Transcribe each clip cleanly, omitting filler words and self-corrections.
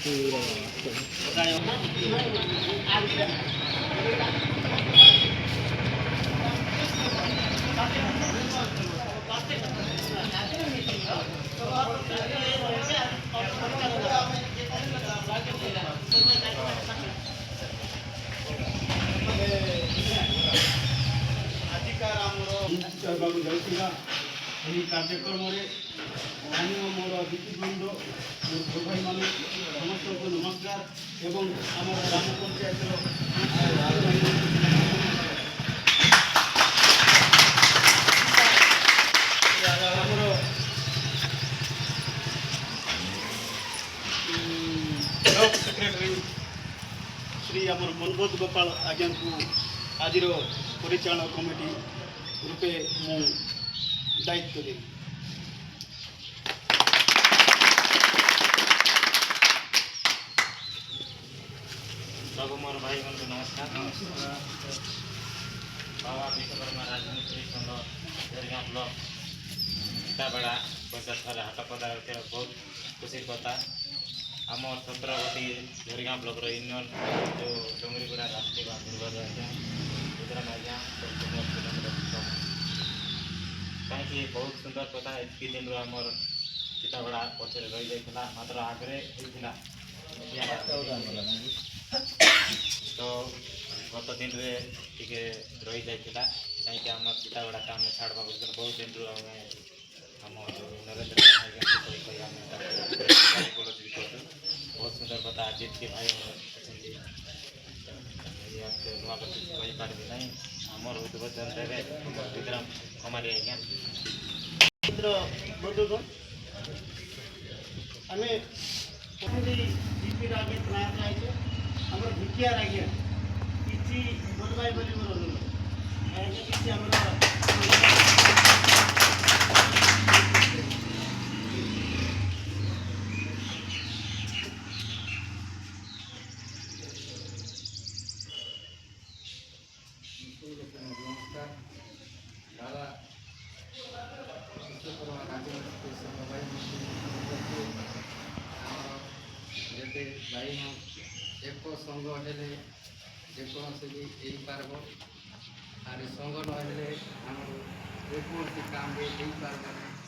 कार्यक्रम मोर दीपीबृंद मोर भाई मान समस्त को नमस्कार एवं आम ग्राम पंचायत ब्लॉक सेक्रेटरी श्री आम मनोज गोपाल आज्ञा को आज परिचालन कमिटी रूपे मु दायित्व दे सब मोर भाई मन को नमस्कार। बाबा विश्वकर्मा राजनीति संघ झरिया ब्लॉक सीताबेड़ा पंचायत हाट पदा बहुत खुशी कथा आम 17 गोटी झरिया ब्लॉक यूनियन जो डोंगरीगुड़ा राष्ट्रीय निर्भर आज्ञा कहीं बहुत सुंदर कथा एति दिन आमर सीताबेड़ा पचर रही जाता मात्र आगे होता तो गत दिन में टे रही जाता कहीं आम सीताबेड़ा आम छाड़वा बहुत दिन आम नरेंद्र बहुत सुंदर कथा आज के भाई नुआ कही पारि ना आमर उद्बोधन देवे विक्रम कुमारी आज्ञा बंधुगण आम डीपी आगे नायक आम भिकियार आज्ञा किसी बनवाई बोली मोर अनुरोध किसी आम नमस्कार दादा विश्वकर्मा राजनीति संघ भाई जते भाई एक संघ हेले जेकोसी भी यही पार्ब आर संघ नहेले आम जेकोसी काम भी यही पार्ब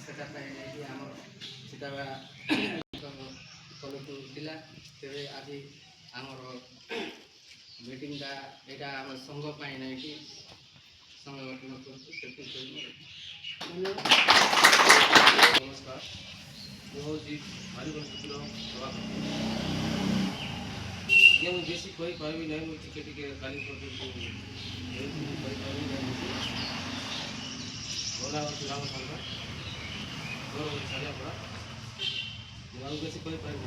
सेटा नहीं आम सीताबेड़ा कलकू थिला तेरे आज आमर मीटिंगटा यहाँ आम संघ पाई ना कि संघ गठन नमस्कार बहुत ही भारी खुशी ये मुझे बेसी कही पारि ना मुझे टिके टिके काली बोला राम सरकार छाड़िया पड़ा बेसी कही पारि